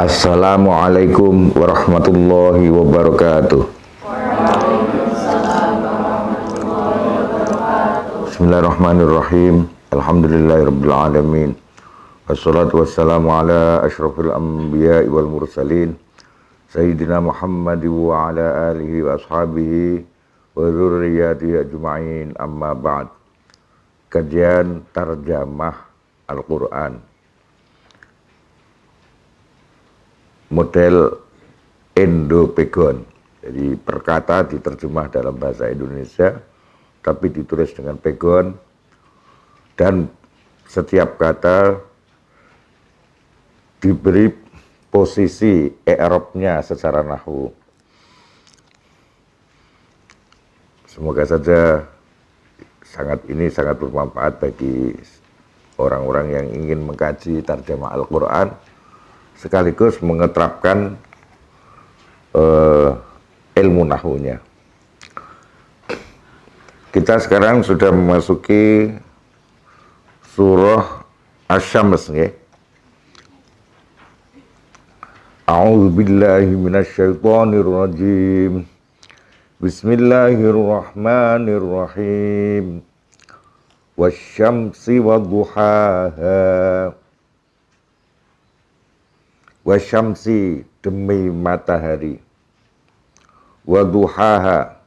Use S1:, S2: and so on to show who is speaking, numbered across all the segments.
S1: Assalamualaikum warahmatullahi wabarakatuh. Bismillahirrahmanirrahim. Alhamdulillahirabbil alamin. Wassalatu wassalamu ala asyrafil anbiya'i wal mursalin Sayyidina Muhammad wa ala alihi wa ashabihi wa dzurriyyatihi ajma'in, amma ba'd. Kajian tarjamah Al-Quran model Indo-Pegon. Jadi perkata diterjemah dalam bahasa Indonesia tapi ditulis dengan pegon, dan setiap kata diberi posisi i'rabnya secara nahwu. Semoga saja sangat bermanfaat bagi orang-orang yang ingin mengkaji tarjamah Al-Quran sekaligus mengeterapkan ilmu nahwunya. Kita sekarang sudah memasuki surah Asy-Syams, nggih. A'udzubillahi minasyaitonirrajim. Bismillahirrahmanirrahim. Wasyamsi wadduhaha. Wasyamsi, demi matahari, wadduhaha,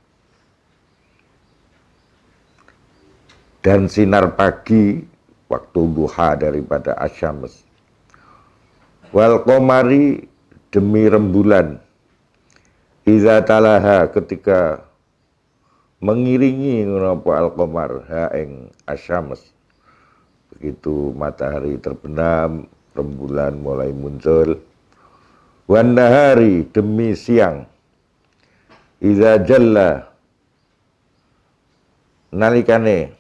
S1: dan sinar pagi, waktu duha daripada asyams, wal qamari, demi rembulan, iza talaha, ketika mengiringi menapa al qamar ha ing asyams, begitu matahari terbenam, rembulan mulai muncul. Wan nahari, demi siang, iza jalla, nalikane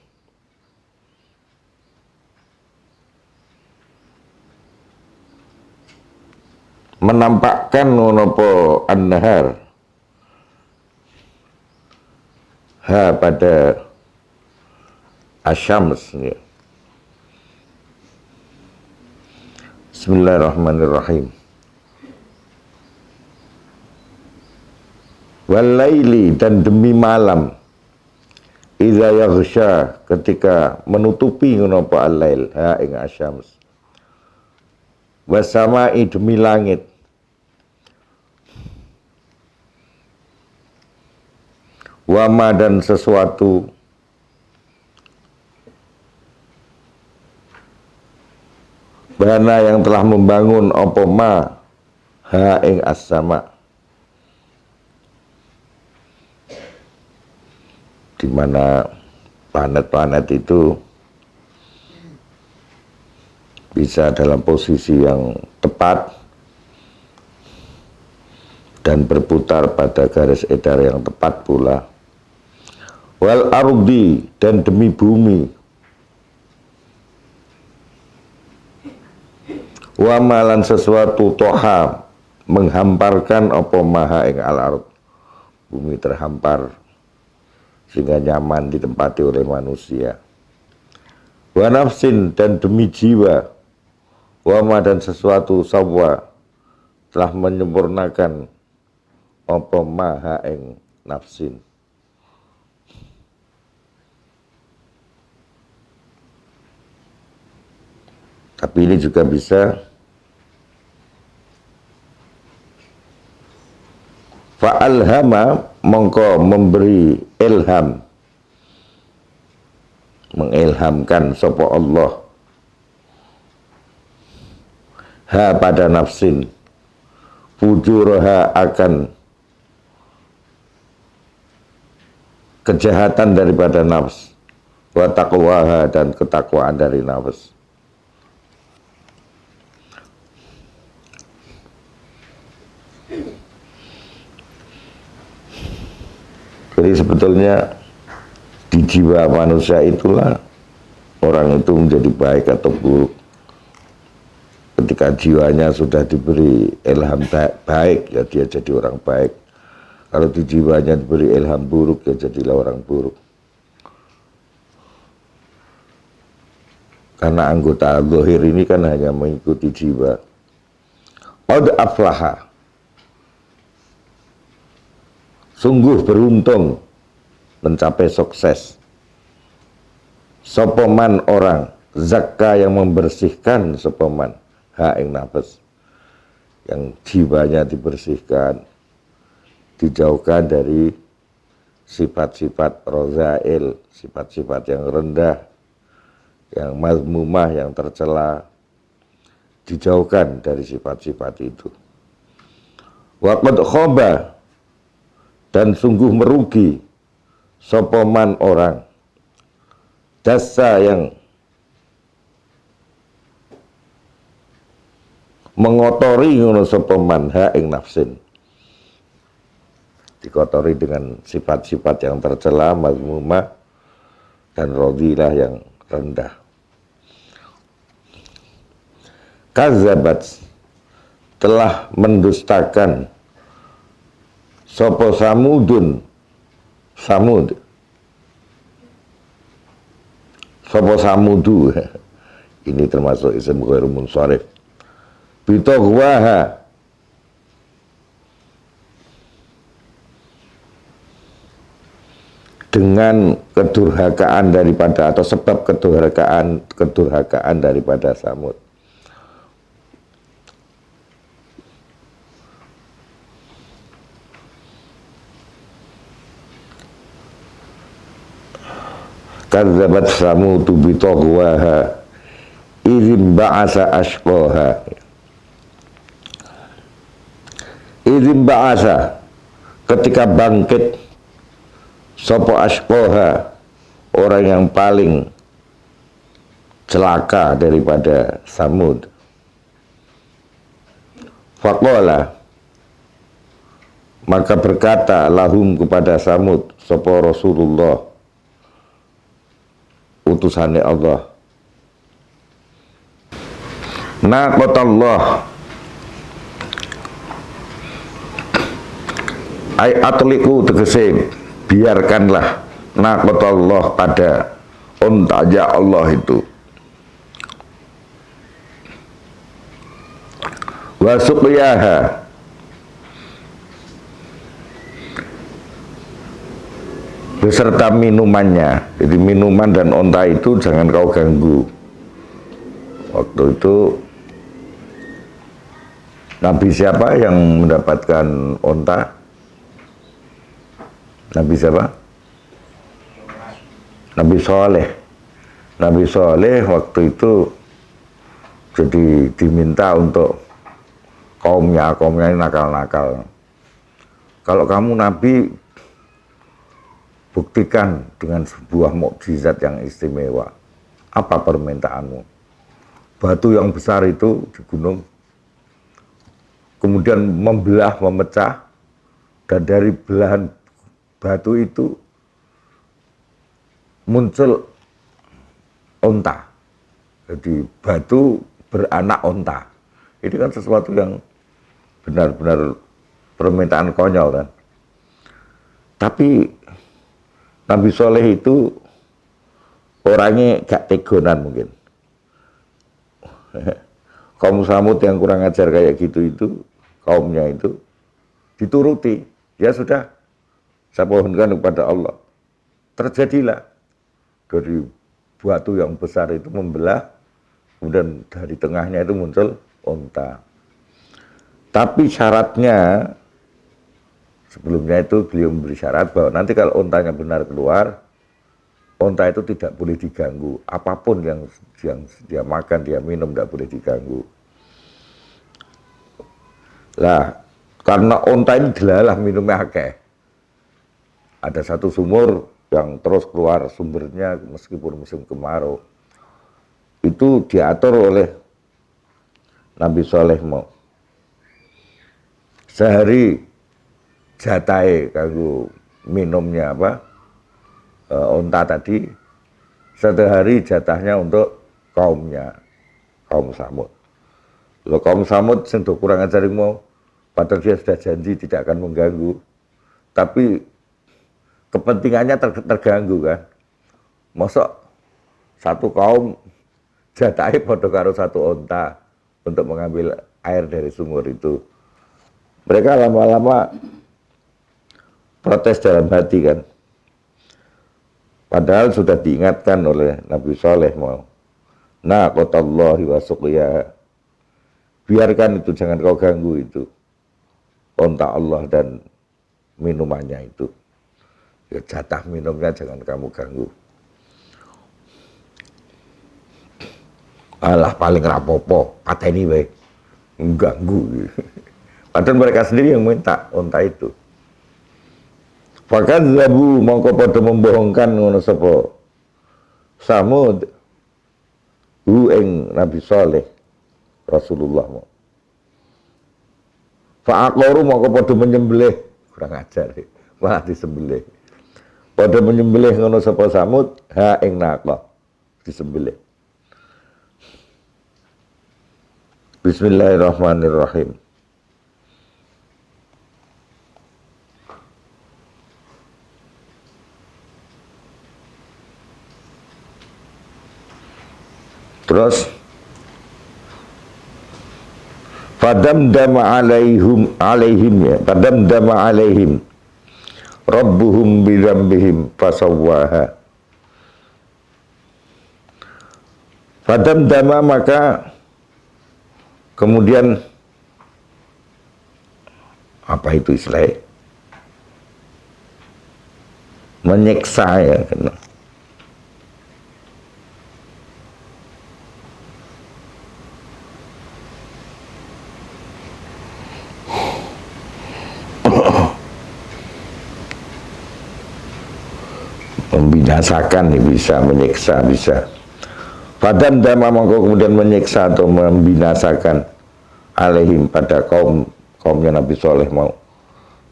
S1: menampakkan menapa an-nahar ha pada asyams. Bismillahirrahmanirrahim. Walaili, dan demi malam, idza yaghsha, ketika menutupi menapa al-lail ha ing asyams. Wasamai, demi langit, wama, dan sesuatu, bana, yang telah membangun apa ma ha ing as-sama, di mana planet-planet itu bisa dalam posisi yang tepat dan berputar pada garis edar yang tepat pula. Wal ardi, dan demi bumi, wa malan, sesuatu toha, menghamparkan apa maha ing al-ard, bumi terhampar sehingga nyaman ditempati oleh manusia. Wa nafsin, dan demi jiwa, wa ma, dan sesuatu sawwa, telah menyempurnakan apa maha ing nafsin. Tapi ini juga bisa fa'alhama, mongko memberi ilham, mengilhamkan sapa Allah ha pada nafsin, fujurha, akan kejahatan daripada nafs, wa taqwaha, dan ketakwaan dari nafs. Jadi sebetulnya di jiwa manusia itulah orang itu menjadi baik atau buruk. Ketika jiwanya sudah diberi ilham baik, ya dia jadi orang baik. Kalau di jiwanya diberi ilham buruk, ya jadilah orang buruk. Karena anggota zahir ini kan hanya mengikuti jiwa. qad aflaha, sungguh beruntung mencapai sukses sapa man orang zakka yang membersihkan sapa man ha ing nafas, yang jiwanya dibersihkan, dijauhkan dari sifat-sifat rozail, sifat-sifat yang rendah, yang mazmumah, yang tercela, dijauhkan dari sifat-sifat itu. Wa qad khaba, dan sungguh merugi sapa man orang dasa yang mengotori ngono sapa man ha ing nafsin, dikotori dengan sifat-sifat yang tercela, mazmumah, dan radilah yang rendah. Kazabat, telah mendustakan sapa samudun, samud, sapa samudu, ini termasuk isim ghairu munsharif, bitaghwaha, dengan kedurhakaan daripada, atau sebab kedurhakaan daripada Samud. Kadzabat Samudu bitaghwaha idzin ba'asa ashqaha. Idzin ba'asa, ketika bangkit sopo ashqaha, orang yang paling celaka daripada Samud. Faqala, maka berkata lahum kepada Samud sopo Rasulullah, utusannya Allah, naqatallah, ay atliku, tegese biarkanlah, naqatallah, pada unta Allah itu, wa suqiyaha, beserta minumannya. Jadi minuman dan onta itu jangan kau ganggu. Waktu itu Nabi siapa yang mendapatkan onta? Nabi siapa? Nabi Soleh. Nabi Soleh waktu itu jadi diminta untuk kaumnya ini nakal-nakal. Kalau kamu Nabi, buktikan dengan sebuah mukjizat yang istimewa. Apa permintaanmu? Batu yang besar itu di gunung kemudian membelah, memecah, dan dari belahan batu itu muncul onta. Jadi batu beranak onta. Ini kan sesuatu yang benar-benar permintaan konyol kan. Tapi Nabi Soleh itu orangnya gak tegonan mungkin. Kaum Samud yang kurang ajar kayak gitu itu, kaumnya itu dituruti. Ya sudah, saya pohonkan kepada Allah. Terjadilah dari batu yang besar itu membelah, kemudian dari tengahnya itu muncul onta. Tapi syaratnya, sebelumnya itu beliau memberi syarat bahwa nanti kalau ontanya benar keluar, onta itu tidak boleh diganggu. Apapun yang dia makan, dia minum, tidak boleh diganggu. Lah, karena onta ini delalah minumnya akeh. Ada satu sumur yang terus keluar sumbernya meskipun musim kemarau. Itu diatur oleh Nabi Soleh mau. Sehari jatai kanggo minumnya apa, onta tadi, satu hari jatahnya untuk kaumnya, kaum Samud. Lo kaum Samud sentuh kurang ajar mau, padahal dia sudah janji tidak akan mengganggu, tapi kepentingannya terganggu kan. Mosok satu kaum jatahe padha karo satu onta untuk mengambil air dari sumur itu. Mereka lama-lama protes dalam hati kan. Padahal sudah diingatkan oleh Nabi Saleh mau. Naqatallahi wa suqiyaha. Biarkan itu, jangan kau ganggu itu. Onta Allah dan minumannya itu. Ya, jatah minumnya jangan kamu ganggu. Alah paling rapopo, pateni baik. Mengganggu. Padahal mereka sendiri yang minta onta itu. Fakat zabu mongko pada membohongkan ngono sapa Samud ing Nabi Saleh Rasulullah mau. Fa'aqaru mongko pada menyembelih, kurang ajar malah disembelih. Pada menyembelih ngono sapa Samud ing naqah disembelih. Bismillahirrahmanirrahim. Terus fadamdama alaihim ya, fadamdama alaihim rabbuhum bidzambihim fasawwaha. Fadamdama maka kemudian apa itu istilahnya? Menyiksa ya. Membinasakan bisa, menyiksa bisa. Fadam dama mongko kemudian menyiksa atau membinasakan alaihim pada kaumnya Nabi Saleh mau.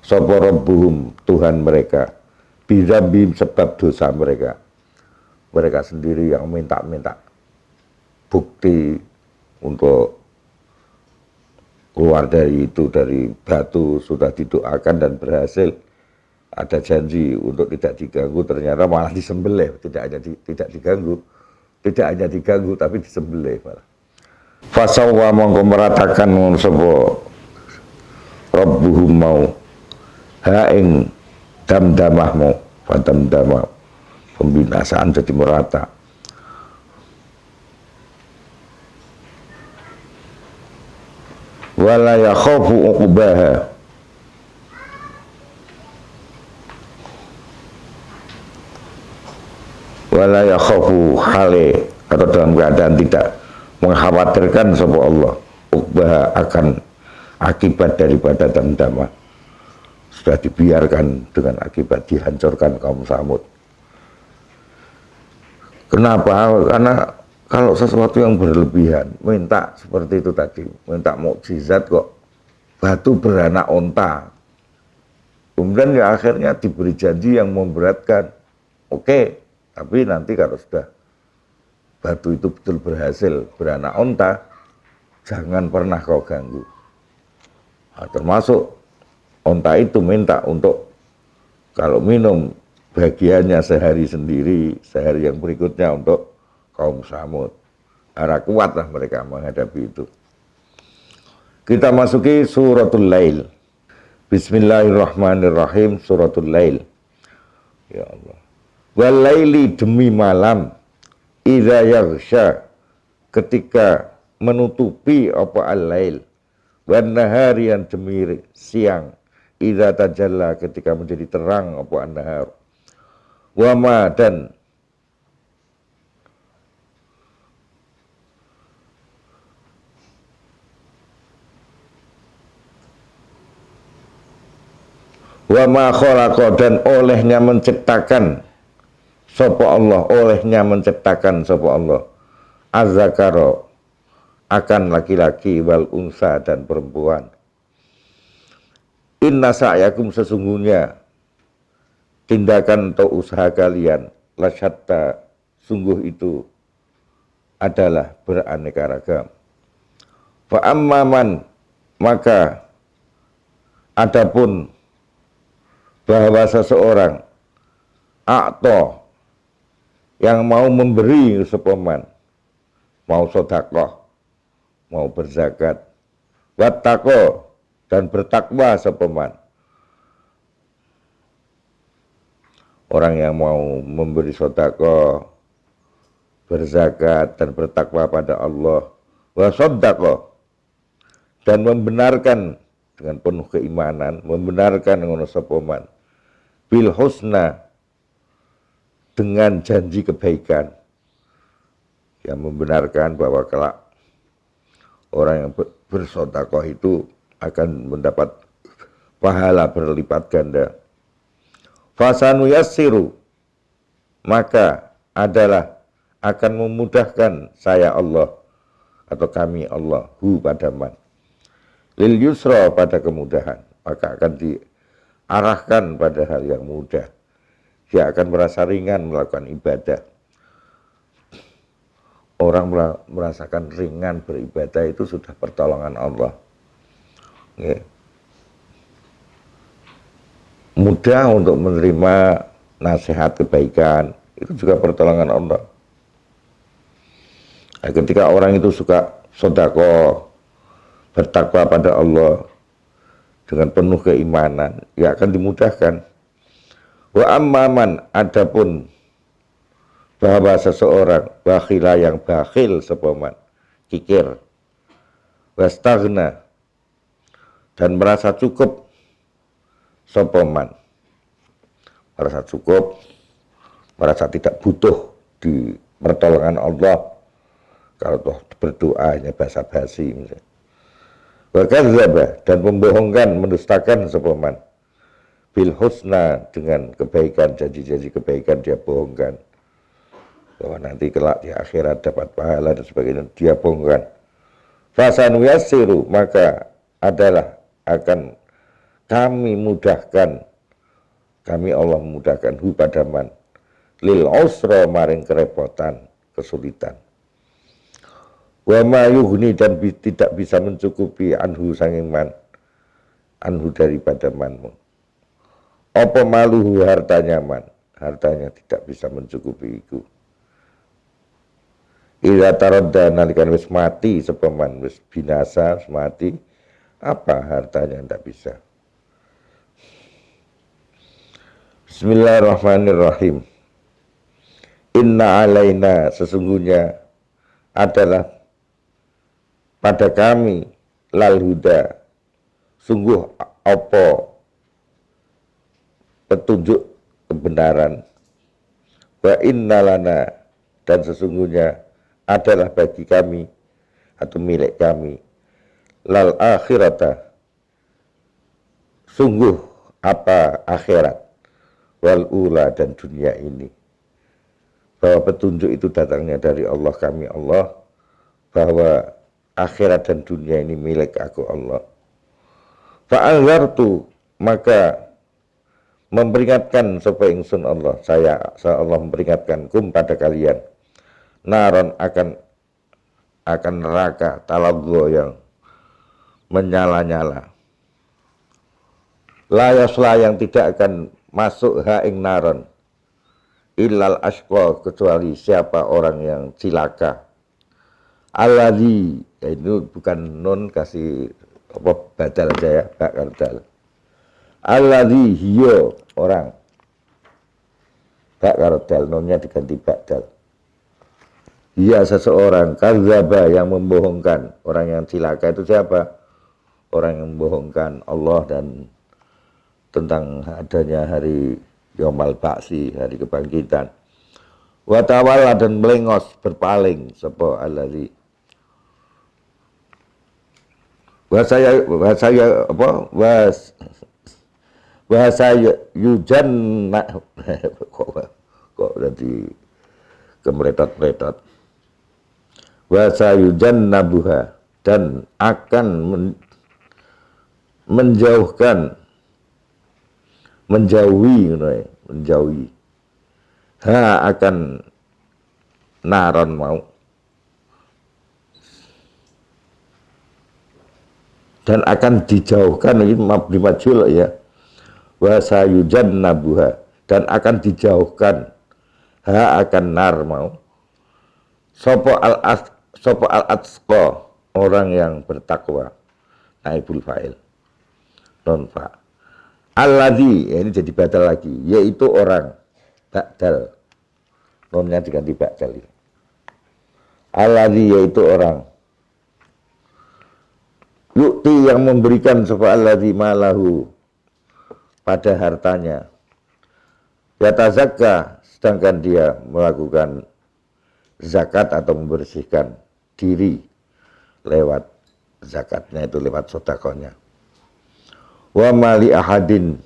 S1: Sapa rabbuhum Tuhan mereka bidzambihim sebab dosa mereka. Mereka sendiri yang minta-minta bukti untuk keluar dari itu, dari batu sudah didoakan dan berhasil. Ada janji untuk tidak diganggu, ternyata malah disembelih, tidak diganggu, tidak hanya diganggu tapi disembelih malah. Fasawwa mongko meratakan sapa rabbuhum mau ing damdamah mau, fadamdamah pembinasaan jadi merata. Wala yakhafu uqbaha. Wala yakhafu hale, atau dalam keadaan tidak mengkhawatirkan sapa Allah uqbaha akan akibat daripada damdamah. Sudah dibiarkan dengan akibat dihancurkan kaum Samud. Kenapa? Karena kalau sesuatu yang berlebihan, minta seperti itu tadi, minta mukjizat kok batu beranak onta. Kemudian ya akhirnya diberi janji yang memberatkan. Oke, tapi nanti kalau sudah batu itu betul berhasil beranak onta, jangan pernah kau ganggu. Nah, termasuk onta itu minta untuk kalau minum bagiannya sehari sendiri, sehari yang berikutnya untuk kaum Samud. Arah kuatlah mereka menghadapi itu. Kita masuki suratul Lail. Bismillahirrahmanirrahim, suratul Lail. Ya Allah. Walaili demi malam, idza yaghsha ketika menutupi apa al-lail, wan nahari yang demi siang, idza tajalla ketika menjadi terang apa an-nahar. Wa ma dan wa ma khalaqa dan olehnya menciptakan sapa Allah, olehnya menciptakan sapa Allah az-zakara akan laki-laki wal unsa dan perempuan. Inna sa'yakum sesungguhnya tindakan atau usaha kalian lasyatta sungguh itu adalah beraneka ragam. Fa amman maka adapun bahwa seseorang akto yang mau memberi sepaman, mau sedekah, mau berzakat, wattaqo dan bertakwa sepeman. Orang yang mau memberi sedekah, berzakat dan bertakwa pada Allah, wasaddaqo dan membenarkan dengan penuh keimanan, membenarkan ngono sepeman bil husna dengan janji kebaikan, yang membenarkan bahwa kelak orang yang bersedekah itu akan mendapat pahala berlipat ganda. Fasanu yassiru, maka adalah akan memudahkan saya Allah atau kami Allah hu pada man lil yusra pada kemudahan, maka akan diarahkan pada hal yang mudah. Dia akan merasa ringan melakukan ibadah. Orang merasakan ringan beribadah itu sudah pertolongan Allah. Ya. Mudah untuk menerima nasihat kebaikan, itu juga pertolongan Allah. Nah, ketika orang itu suka sedekah, bertakwa pada Allah dengan penuh keimanan, ya akan dimudahkan. Wa amman adapun bahwa seseorang bakhila yang bakhil sepaman, kikir, wastaghna dan merasa cukup sepaman, merasa cukup, merasa tidak butuh di pertolongan Allah. Kalau toh berdoa hanya basa-basi misalnya. Wa kadzdzaba dan membohongkan, mendustakan sepaman bil husna dengan kebaikan, janji-janji kebaikan dia bohongkan. Bahwa nanti kelak di akhirat dapat pahala dan sebagainya, dia bohongkan. Fasanu yassiru, maka adalah akan kami mudahkan, kami Allah memudahkan hu pada man lil usra maring kerepotan, kesulitan. Wa ma yughni dan tidak bisa mencukupi anhu sanging man, anhu daripada manmu. Apa maluhu hartanya man, hartanya tidak bisa mencukupi itu. Ila taradda nalikan wis mati sepaman, wis binasa, wis mati, apa hartanya tidak bisa. Bismillahirrahmanirrahim. Inna alaina, sesungguhnya adalah pada kami lal huda, sungguh apa petunjuk kebenaran. Wa inna lana, dan sesungguhnya adalah bagi kami atau milik kami lal akhirata, sungguh apa akhirat, wal ula dan dunia ini. Bahwa petunjuk itu datangnya dari Allah, kami Allah, bahwa akhirat dan dunia ini milik aku Allah. Fa'alwartu, maka memperingatkan supaya ingsun Allah, saya Allah memperingatkan kum pada kalian, naron akan neraka talaggo yang menyala-nyala, layaslah yang tidak akan masuk ing naron illal ashqa, kecuali siapa orang yang cilaka. Alladzi, itu bukan nun, kasih apa badal aja ya, bak badal. Alladzi hiya, orang, bak badal, nunnya diganti badal. Dia seseorang kadzdzaba yang membohongkan. Orang yang cilaka itu siapa? Orang yang membohongkan Allah dan tentang adanya hari Yaumal Ba'si, hari kebangkitan. Wa tawalla, dan melengos, berpaling sapa allazi. Bahasa yujanna kok jadi kemeletot-meletot. Bahasa yujannabuha, dan akan menjauhkan, menjauhi akan naron mau, dan akan dijauhkan, ini mabni majhul ya, wa sayujannabuha, dan akan dijauhkan akan nar mau sapa al atqa, orang yang bertakwa, naibul fa'il, non fa. Alladzi, ya ini jadi badal lagi, yaitu orang, badal, nonnya diganti badal. Alladzi, yaitu orang, yukti yang memberikan sapa alladzi malahu pada hartanya, yatazakka sedangkan dia melakukan zakat atau membersihkan diri lewat zakatnya, itu lewat sedekahnya. Wa mali ahadin,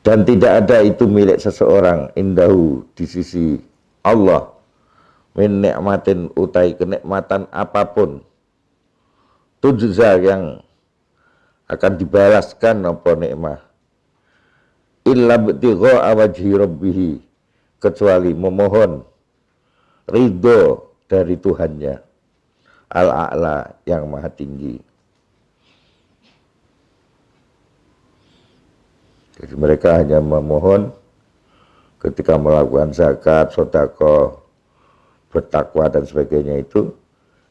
S1: dan tidak ada itu milik seseorang indahu di sisi Allah min nikmatin utai kenikmatan apapun tujza yang akan dibalaskan apa nikmah illa btigha wajhi rabbih, kecuali memohon ridho dari Tuhannya al-a'la yang maha tinggi. Jadi mereka hanya memohon ketika melakukan zakat, sedekah, bertakwa dan sebagainya, itu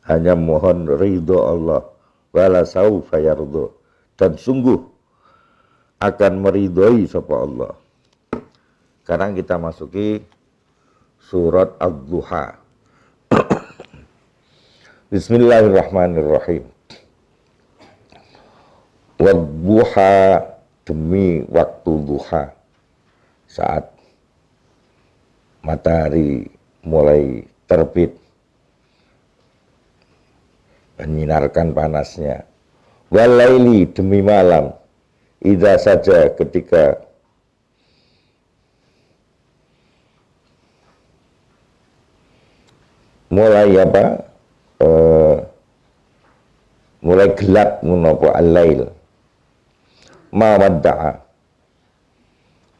S1: hanya mohon ridho Allah, wala saufa yardo, dan sungguh akan meridhoi sapa Allah. Sekarang kita masuki surat Ad-Duha. Bismillahirrahmanirrahim. Wad-duha, demi waktu duha, saat matahari mulai terbit menyinarkan panasnya. Walaili, demi malam, idza saja, ketika mulai mulai gelap menapa al-lail. Ma wadda'a,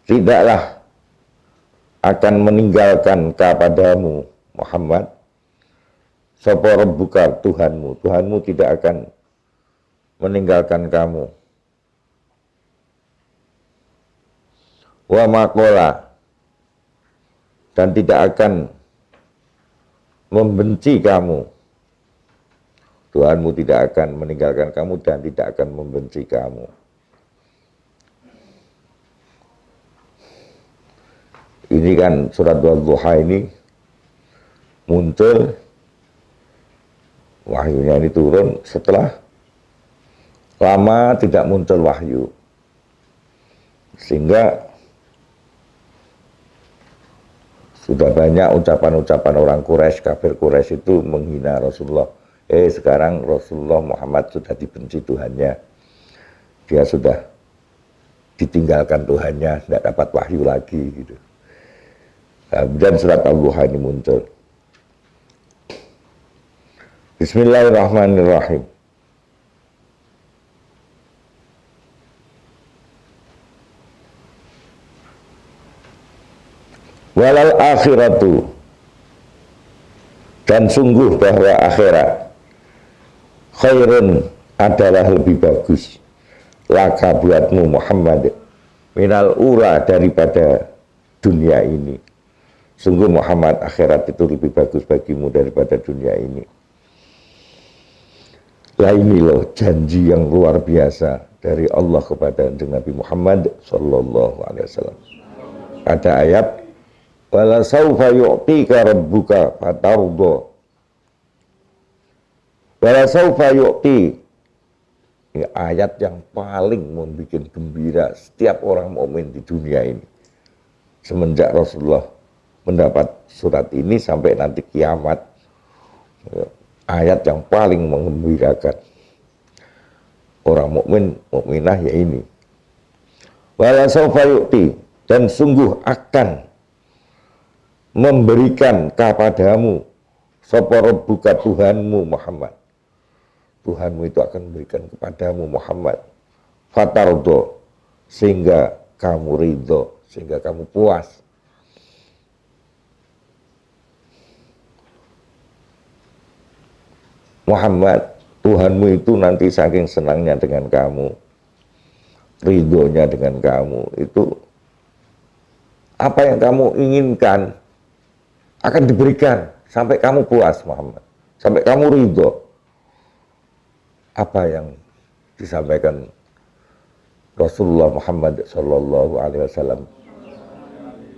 S1: tidaklah akan meninggalkan kepadamu Muhammad sapa rabbuka, Tuhanmu. Tuhanmu tidak akan meninggalkan kamu. Wa maqala, dan tidak akan membenci kamu. Tuhanmu tidak akan meninggalkan kamu dan tidak akan membenci kamu. Ini kan surat Ad-Duha ini muncul, wahyunya ini turun setelah lama tidak muncul wahyu, sehingga sudah banyak ucapan-ucapan orang Quraisy, kafir Quraisy itu menghina Rasulullah. Sekarang Rasulullah Muhammad sudah dibenci Tuhannya, dia sudah ditinggalkan Tuhannya, tidak dapat wahyu lagi gitu. Dan surat Al-Duha ini muncul. Bismillahirrahmanirrahim. Walal akhiratu, dan sungguh bahwa akhirat, khairun, adalah lebih bagus, laka buatmu Muhammad, minal ura, daripada dunia ini. Sungguh Muhammad, akhirat itu lebih bagus bagimu daripada dunia ini. Lah ini loh janji yang luar biasa dari Allah kepada Nabi Muhammad sallallahu alaihi wasallam. Ada ayat, wala saufa yu'tika rabbuka fatardo. Wala saufa yu'ti. Ini ayat yang paling membuat gembira setiap orang mukmin di dunia ini. Semenjak Rasulullah mendapat surat ini sampai nanti kiamat, ayat yang paling menggembirakan orang mukmin, mukminah ya ini. Wala saufa yu'ti, dan sungguh akan memberikan kepadamu sapa rabbuka, Tuhanmu Muhammad. Tuhanmu itu akan memberikan kepadamu Muhammad fatardo, sehingga kamu ridho, sehingga kamu puas. Muhammad, Tuhanmu itu nanti saking senangnya dengan kamu, ridhonya dengan kamu, itu apa yang kamu inginkan akan diberikan sampai kamu puas Muhammad, sampai kamu ridho. apa yang disampaikan Rasulullah Muhammad Sallallahu Alaihi Wasallam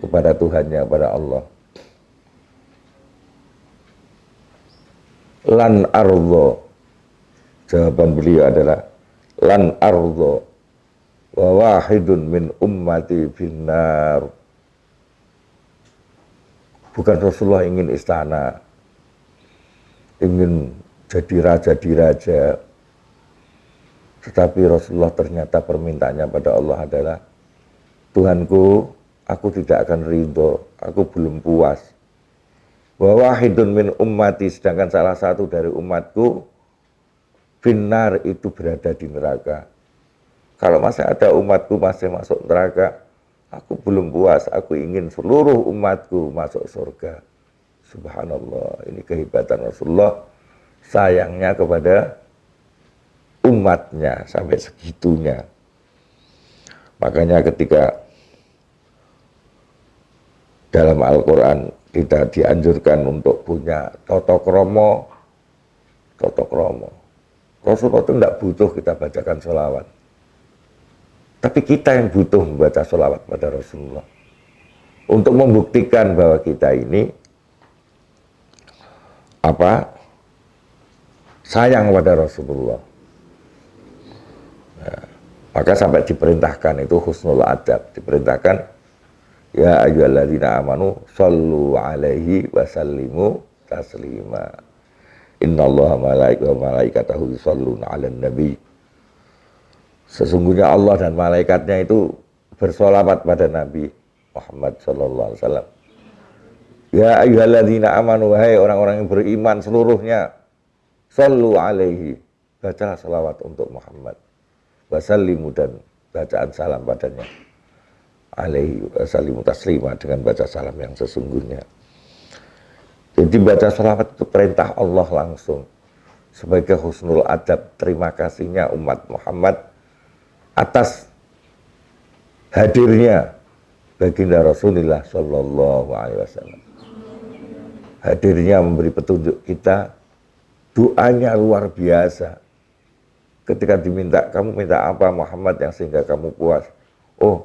S1: kepada Tuhannya, kepada Allah. Lan ardo, jawaban beliau adalah lan ardo wa wahidun min ummati finnar. Bukan Rasulullah ingin istana, ingin jadi raja diraja, tetapi Rasulullah ternyata permintaannya pada Allah adalah, Tuhanku, aku tidak akan ridho, aku belum puas. Wa wahidun min ummati, sedangkan salah satu dari umatku finnar, itu berada di neraka. Kalau masih ada umatku masih masuk neraka, aku belum puas, aku ingin seluruh umatku masuk surga. Subhanallah, ini kehebatan Rasulullah, sayangnya kepada umatnya sampai segitunya. Makanya ketika dalam Al-Quran kita dianjurkan untuk punya toto kromo. Rasulullah itu tidak butuh kita bacakan sholawat, tapi kita yang butuh membaca sholawat pada Rasulullah untuk membuktikan bahwa kita ini sayang pada Rasulullah. Nah, maka sampai diperintahkan itu husnul adab, diperintahkan ya ayyuhalladzina amanu shollu alaihi wasallimu taslima. Innallaha wa malaikatahu yusholluna 'alan nabi. Sesungguhnya Allah dan malaikatnya itu bersolawat pada Nabi Muhammad sallallahu alaihi wasallam. Ya ayyuhalladzina amanu, wahai orang-orang yang beriman seluruhnya, shollu alaihi, bacalah salawat untuk Muhammad, wasallimu, dan bacaan salam padanya, alaihi wasallimu taslima, dengan baca salam yang sesungguhnya. Jadi baca salawat itu perintah Allah langsung sebagai husnul adab, terima kasihnya umat Muhammad atas hadirnya baginda Rasulullah Sallallahu Alaihi Wasallam. Hadirnya memberi petunjuk kita, doanya luar biasa. Ketika diminta, kamu minta apa Muhammad yang sehingga kamu puas? Oh,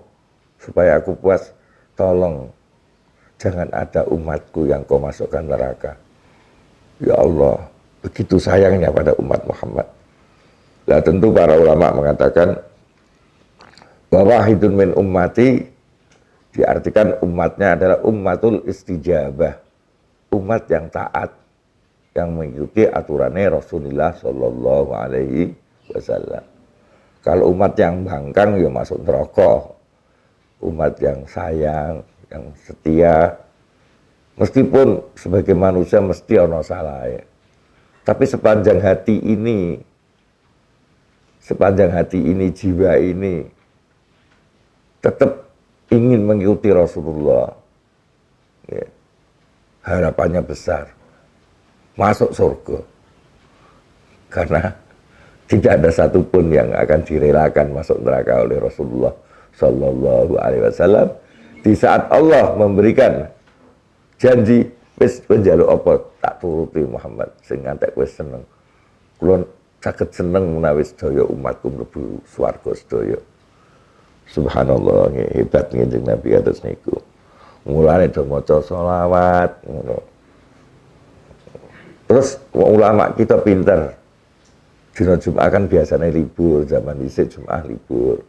S1: supaya aku puas, tolong jangan ada umatku yang kau masukkan neraka. Ya Allah, begitu sayangnya pada umat Muhammad. Nah, tentu para ulama mengatakan bahwa wahidun min ummati diartikan umatnya adalah ummatul istijabah, umat yang taat, yang mengikuti aturannya Rasulullah Sallallahu Alaihi Wasallam. Kalau umat yang bangkang ya masuk neraka. Umat yang sayang, yang setia, meskipun sebagai manusia mesti ono salah ya, tapi sepanjang hati ini, jiwa ini tetap ingin mengikuti Rasulullah ya, harapannya besar masuk surga, karena tidak ada satupun yang akan direlakan masuk neraka oleh Rasulullah Sallallahu Alaihi Wasallam. Di saat Allah memberikan janji, wis penjaluk apa tak turuti Muhammad sing ngantek wis seneng. Kula saged seneng menawi sedaya umatku mlebu swarga sedaya. Subhanallah, hebat Kanjeng Nabi atas niku. Mulane do maca selawat ngono. Terus ulama kita pinter. Dina Jumat kan biasanya libur, zaman dhisik Jumat libur.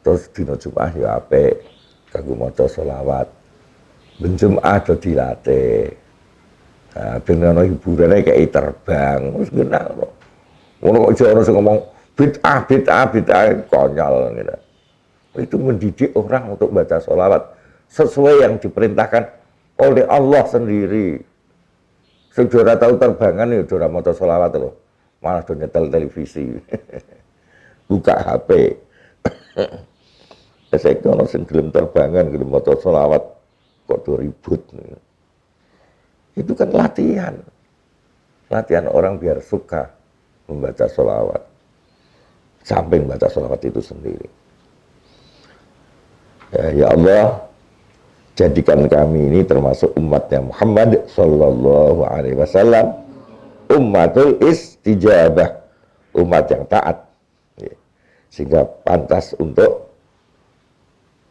S1: Terus dina Jumat ya apik kanggo maca selawat. Ben Jumat do dilatih. Nah, ben ana hiburane kayak terbang, wis genah ngono. Ngono kok jare sing ngomong bid'ah konyol gitu. Itu mendidik orang untuk baca selawat sesuai yang diperintahkan oleh Allah sendiri. Saudara tahu terbangan ya saudara maca selawat loh. Malah do nyetel televisi. Buka HP. Saya kalau sing gelem terbangan, gelem maca selawat kok do ribut. Itu kan latihan orang biar suka membaca selawat, samping baca selawat itu sendiri. Ya Allah, jadikan kami ini termasuk umatnya Muhammad Sallallahu Alaihi Wasallam, ummatul istijabah, umat yang taat, sehingga pantas untuk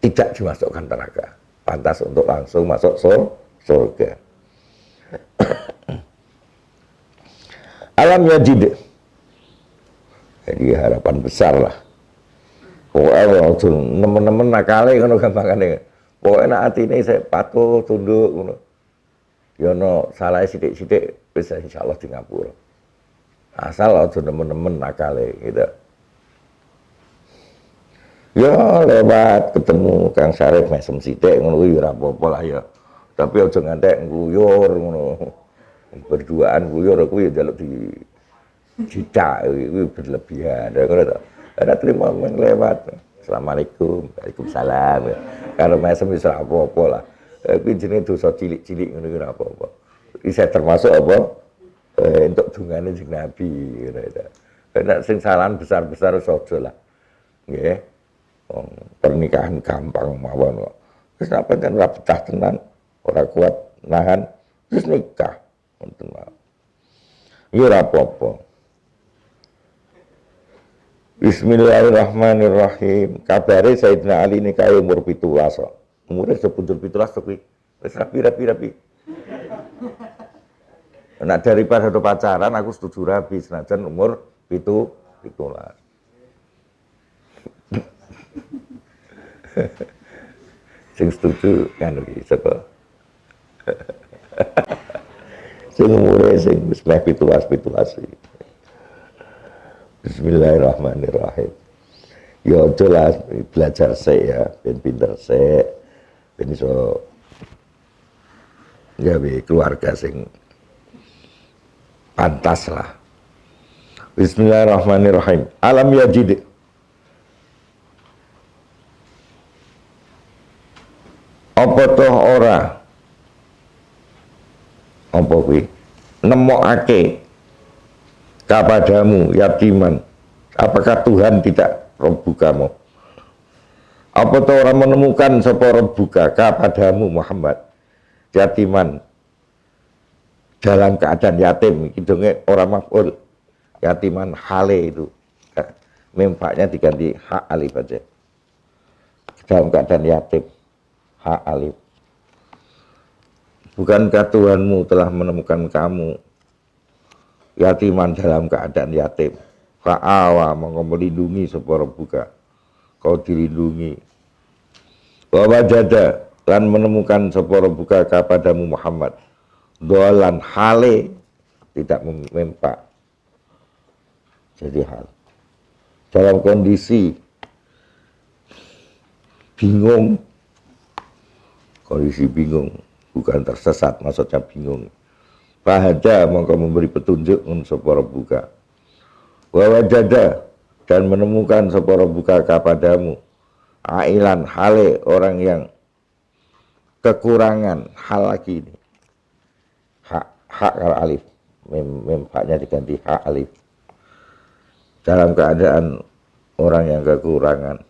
S1: tidak dimasukkan neraka, pantas untuk langsung masuk surga. Alam yajid, jadi harapan besar lah. Pokoknya nemen-nemen nakale ngono gampangane. Pokoknya nak atine saya patuh tunduk ngono. Ya ono salah sithik-sithik wis insyaallah di ngapura. Asal aja nemen-nemen nakale gitu. Ya lewat ketemu Kang Syarif mesem sithik ngono kuwi ora apa-apa lah ya. Tapi aja ngantek ngluyur ngono. Berduaan ngluyur kuwi njaluk dicak kuwi berlebihan. Ngono to. Ada terima lewat. Assalamualaikum, waalaikumsalam. Kalau mesem wis ora apa-apa lah. Kuwi jenenge dosa cilik-cilik ngono ora apa-apa. Iki termasuk apa? Untuk dungane Kanjeng Nabi ngono to. Nek sing salahan besar-besar wis aja lah. Nggih. Pernikahan gampang mawon kok. Wis apa kan ora betah tenan, ora kuat nahan, terus nikah. Ngoten mawon. Ya ora apa-apa. Bismillahirrahmanirrahim. Kabare Sayyidina Ali nikah umur 17. Umure sepundhur 17 kuwi. Wis rapi. Nah daripada pacaran aku setuju rapi senajan umur 17. Sing setuju kan iki saka. Sing umure sing wis 17. Bismillahirrahmanirrahim. Ya aja lah belajar sik ya, ben pinter sik, ben iso gawe keluarga sing pantas lah. Bismillahirrahmanirrahim. Alam yajid. Apa toh ora? Apa kuwi? Nemokake kepadamu yatiman, apakah Tuhan tidak Rabbukamu? Apa toh orang menemukan sapa Rabbuka kepadamu Muhammad yatiman dalam keadaan yatim, hidungnya orang maf'ul yatiman hale itu mempaknya diganti hak alif aja, dalam keadaan yatim hak alif. Bukankah Tuhanmu telah menemukan kamu yatiman dalam keadaan yatim, fa'awa mongko melindungi sapa Rabbuka, kau dilindungi, wa wajada lan menemukan sapa Rabbuka kepadamu Muhammad dolan hale tidak memempak, jadi hal dalam kondisi bingung, bukan tersesat, maksudnya bingung. Fahada mongko memberi petunjuk sapa Rabbuka, wa wajada dan menemukan sapa Rabbuka kepadamu ailan hale orang yang kekurangan, hal lagi ini hak kalau alif mempaknya diganti hak alif, dalam keadaan orang yang kekurangan.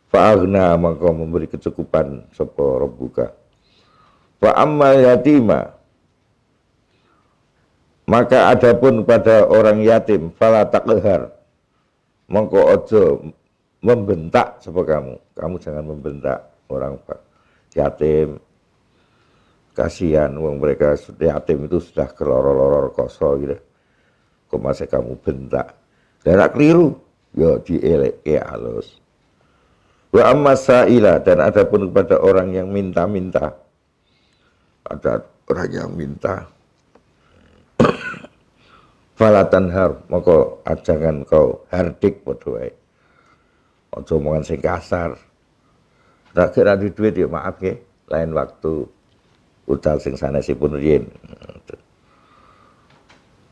S1: Fa'agna mongko memberi kecukupan sapa Rabbuka, wa amma yatima maka adapun pada orang yatim fala taqhar mongko ojo membentak sapa kamu jangan membentak orang yatim, kasihan wong mereka yatim itu sudah keloror-loror koso gitu, kok masih kamu bentak, dan nak keliru yo dieleke halus. Wa amma sa'ila dan adapun kepada orang yang minta-minta, ada orang yang minta falatan har moko ajangan kau hardik padha wae, aja omongan sing kasar. Tak kira di duit ya maaf ya, lain waktu utal sing sanesipun riyen.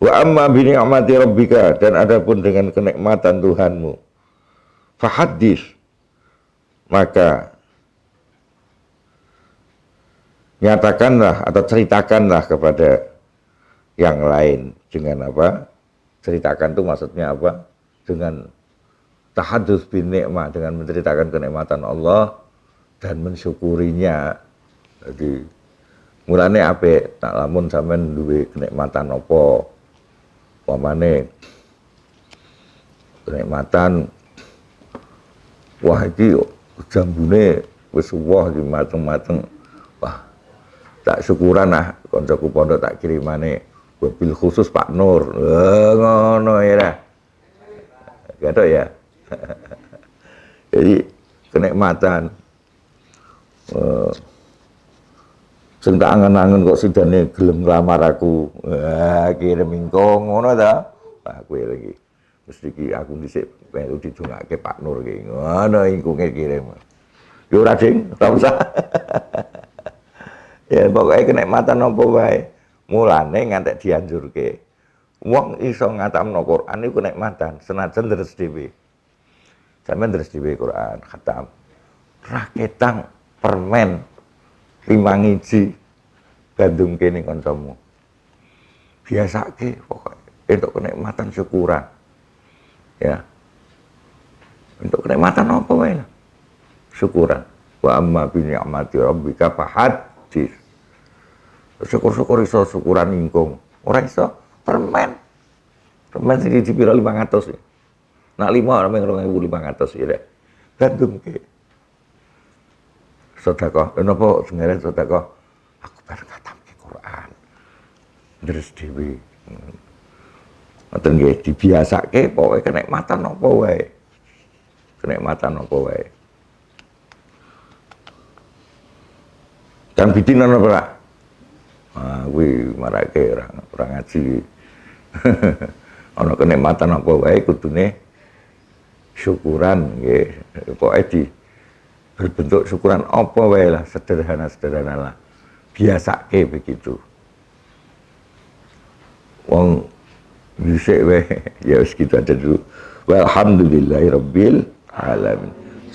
S1: Wa amma bi ni'mati rabbika dan adapun dengan kenikmatan Tuhanmu, fahaddits maka nyatakanlah atau ceritakanlah kepada yang lain. Dengan apa? Ceritakan itu maksudnya apa? Dengan tahadus bin nikmah, dengan menceritakan kenikmatan Allah dan mensyukurinya. Jadi mulane apik tak lamun sampean duwe kenikmatan apa? Pamane kenikmatan wah iki jambune wis woh iki mateng-mateng. Wah, tak syukuran ah kancaku pondok tak kirimane mobil khusus Pak Nur. Ngono ya dah. Gatok ya. Jadi kenikmatan sing tak angen-angen kok sidane gelem nglamar aku. Kirim engko ngono ta. Wah, kowe lagi. Mesti iki aku dhisik melu didongake Pak Nur iki. Ngono ingkunge kirim. Yo ora ding, ora usah. Ya pokoknya kenikmatan apa wae. Mulane ngantek dianjurke. Wong iso ngatamno Quran iku kenikmatan, senajan deres dhewe. Sampeyan deres dhewe Quran, khatam. Raketang permen 5 iji gandum kene kancamu. Biasake pokoknya entuk kenikmatan syukuran. Ya. Untuk kenikmatan apa wae lah. Syukuran. Wa amma bi ni'mati rabbika fahaddits. Syukur-syukur iso syukuran ingkung. Ora iso permen. Permen sing dipira 500 ya. Nak 5 ora mung 2500 ya. Gandum ke. Sedekah, napa sengere sedekah? Aku bar ngatamke Quran. Deres dhewe. Ngoten nggih dibiasake pokoke kenikmatan apa wae. Kenikmatan apa wae. Dan bidina napa, Pak? Ah, kuwi marake ora ngaji. Ana kenikmatan apa wae kudune syukuran nggih. Pokoke di berbentuk syukuran apa wae lah, sederhana-sederhana lah. Biasake begitu. Wong dhisik wae ya wis gitu aja dulu. Walhamdulillahirabbil alamin.